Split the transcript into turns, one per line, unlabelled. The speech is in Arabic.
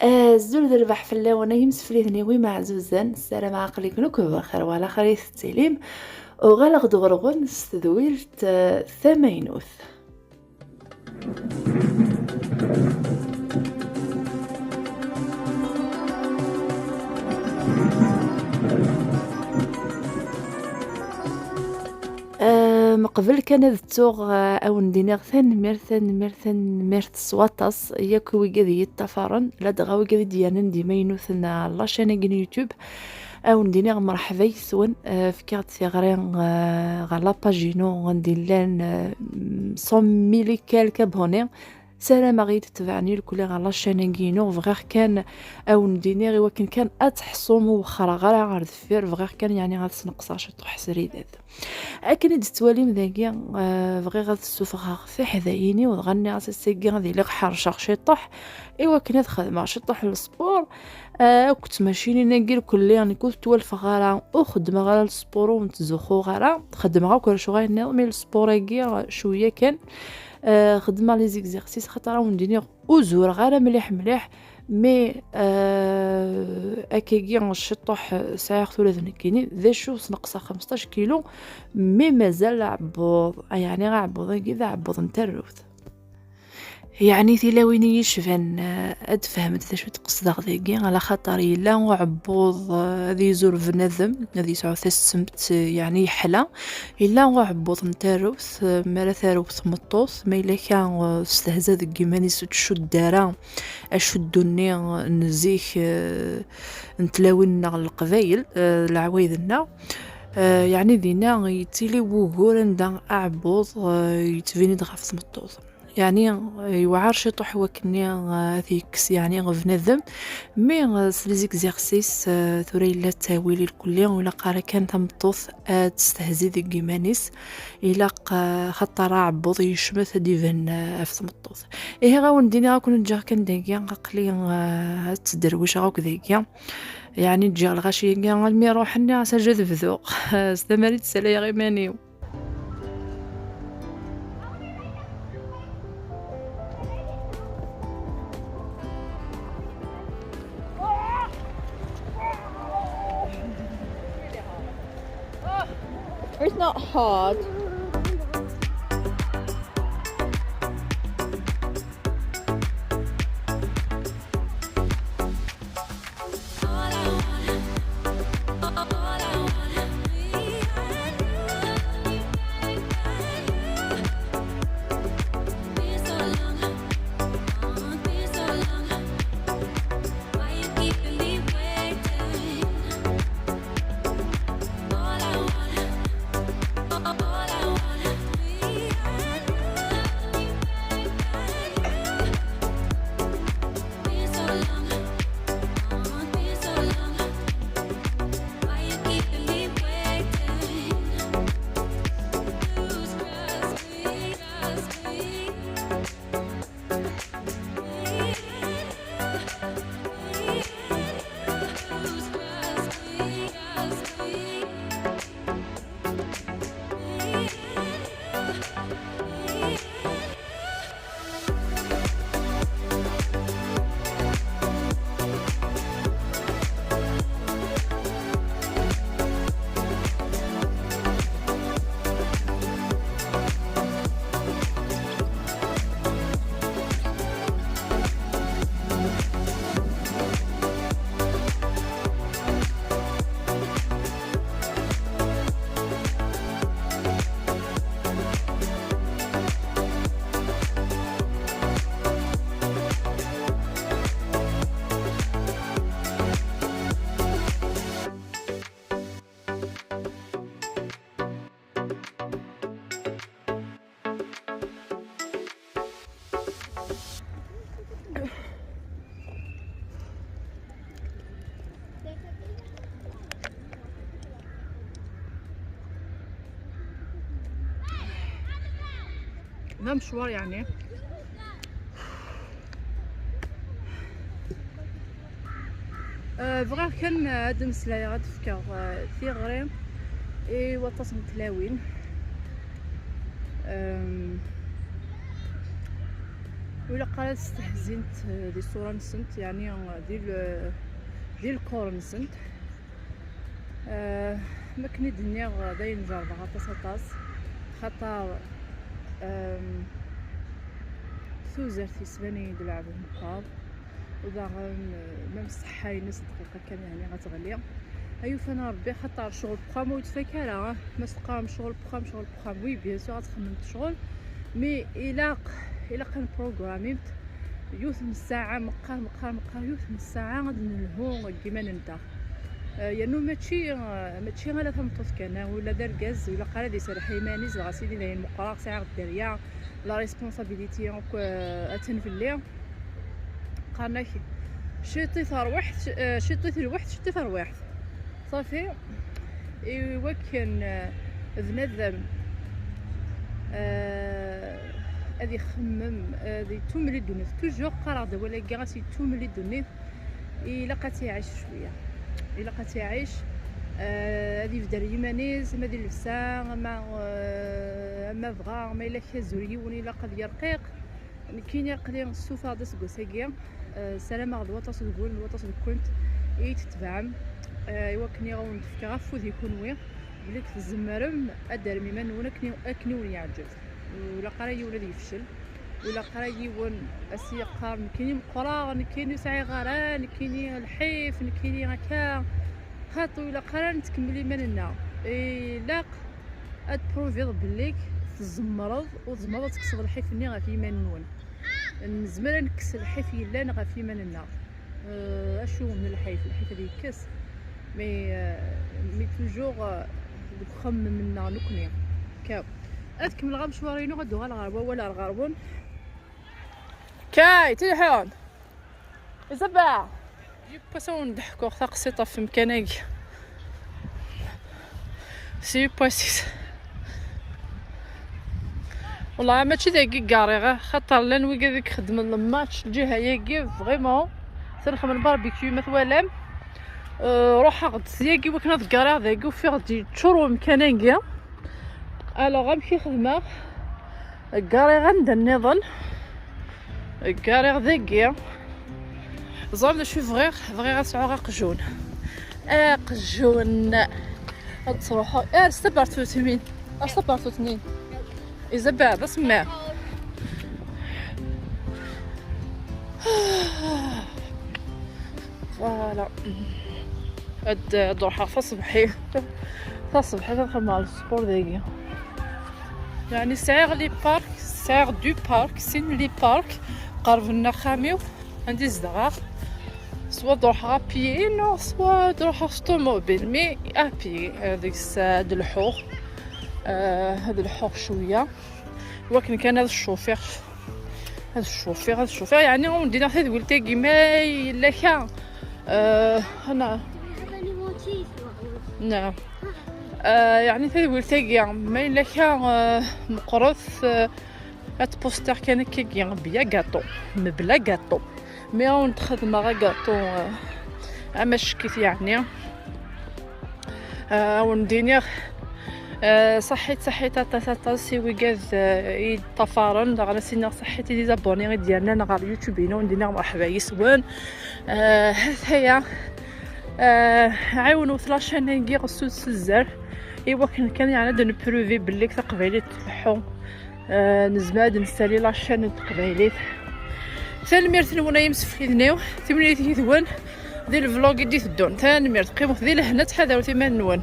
الزول ربح فلا وانا يمس فريد نيوي مع زوزان السلام عقلي كنوك بخير وعلى خريط التسليم وغلق دغرغون استدويرت ثمينوث. مقبل كان التوغ او ندينيغ ثان مير سواطاس ياك ويقذي التفارن لا دغا ويقذي ديانا ديما ينوثنا لاشين يوتيوب او ندينيغ مرحبا يسون في كارت ثغرين غالا باجينو غندير لان 100 ميلي كالك ابوني. سلام غير تتبعني الكل على لاشين كينو فغير كان او نديني غير ولكن كان اتحصوم وخرا غير عرض فير فغير كان يعني غاد تنقصاش طح سريدات اكن تتوالي مذاكيا فغير غاد تسوفغ في حذايني وغني غاد تسيكي غادي لي حرشة شطح ايوا كنت خدمه شطح السبور. كنت ماشيني ناقير كل يعني كنت توالف غالا وخدمه غالا السبور ونتزوخو غالا خدمه غا كل شو غير نظمي السبور شويه كان خدمه لي زيكزارسيس خاطر ونديني وزور غير مليح مي اكيغي نشطح ساعه ثلاث نكيني ذا شو نقصه 15 كيلو مي مازال عبوض يعني غعبوض كذا عبوض نتروث يعني تلاويني يشفن ادفهمت ذا شو تقصد ذاكي على خاطر الا وعبوض هذه يزور بنظم هذه يسعو السمت يعني حلا الا وعبوض نتروث مالا ثاروث مطوث ما الا كان استهزا ذاكي ماني تشد دارا اشدوني نزيك نتلاوينا القبايل العوايدنا يعني دينا يتيلي وغور ندا اعبوض يتفيني دغاف مطوث يعني يوعر شطح وكني ذيكس يعني غفنذم مي سليزيك زيغسيس ثوري لا تاويلي الكلية ولا قارا كان تمطوث تستهزي ذيك جيمانيس إلا خطر عبوض يشمث ديفن أفث مطوث إيه غاون ديني غاكون نجا كان داكيا غاقلي تدرويش غاك داكيا يعني تجي الغاشي المي روحني سجد بذوق استمريت سلاي غيمانيو.
It's not hard.
ذا مشوار يعني بغا كان هاد المسلاية غتفكر ثيغري ايوا تصم تلاوين ولا قال استهزنت دي الصورة نسنت يعني ديال الكور نسنت ما كني الدنيا داين نجربها غطاس خاطر ثوزرتي سباني دلعب المقاب وداغن ميم الصحة ينس دقيقة كان يعني غتغلي ايوا فانا ربي خاطر شغل بروغرام ويتفكر ما تقام شغل بروغرام وي بيان سور غتخمم شغل مي الا كان بروغراميت يوث من الساعة مقال يوث من الساعة غادي نلهو كيما ننتا يانو ماشي غير ثمطوط كان ولا دار كاز ولا قال دي سرح يمانيز غا سيدي لين مقراق ساعة الدريا لا ريسبونسابيلتي اتنفلي قالنا شتي الوحد صافي ايوا كان بنادم هذه يخمم هذه توملي دونيت توجور قرا ولا كاع توملي دونيت الا قات يعيش شويه الا قات يعيش هذه في دار يمانيز ما دير لبسان ما بغا ما الا كازوري وني الا قد يرقيق كاين يقلي السوفا داس كوساكيا سلام غدوه تصدقون كنت تتبعم ايوا كني غون تفكر فوذ يكون وير بليك في الزمرم ادار ميمان ولا كني يعجب ولا قراي ولا يفشل ولا قراي ون اسي قارن كاينين مقرا كاينين ساعي غران كاينين الحيف كاينين هكا خاطر ولا قران تكملي مننا لا اد بروفيض بليك تزمرض وتزمرض تكسر الحيف ني غا في يمانون نزمر نكسر الحيف يلا غا في يماننا اشو من الحيف هذا يكس مي توجور خمم منا نكني كاو اتكمل غا مشوارينو غدو غا الغربه ولا الغربون كاي تليفون زبا يباسو نضحكو ثقسيطه في مكانك سي باسيس والله ماشي داكي كاريغ خاطر لا نوي كذاك خدم الماتش الجهه ياكي فريمون تنخمم باربيكيو مثلا روح غد سياكي وكنا ذكاريغ داكي وفي غادي تشرو مكانك الوغ غنمشي خدمه كاريغ عند النظام كاريغ داكي زعما شوف فغير غتسعو قجون قجون تروحو استبرتو تمين استبرتو تنين اذا بعد اسمع فوالا هاد دوحة فصبحي تدخل مع السبور داكي يعني سعير لي بارك سعير دو بارك سين لي بارك قرب لنا خاميو عندي زدغار سوا دوحة بيي سوا دوحة ستوموبيل مي ابي هاديك الساعة هاد الحوغ هاد الحوغ شوية ولكن كان هذا الشوفير يعني وندينا حتى ولتي كيما الا كان انا نعم يعني حتى ولتي ما الا كان مقرث هاد بوستر كان كي بيا كاطو بلا كاطو مي ونتخدم غا كاطو اما شكيت يعني ونديني صحيت تاتا سيوي كاز يطفرن دغنا سينا صحيتي لي زابوني ديالنا نا على اليوتيوب هنا وندينا مرحبا يسوان هيا عاونوا في لاشين كي غسو الزر ايوا كان يعني دون بروفي بلي تقبيليت تبحو نزماد نسالي لاشين تقبيليت ثانميرت نونا يمسف كيدنيو تمنيتي ثوان ديال الفلوغ دي تدون ثانميرت قيمو ديال هنا تحذروا ثمان نوان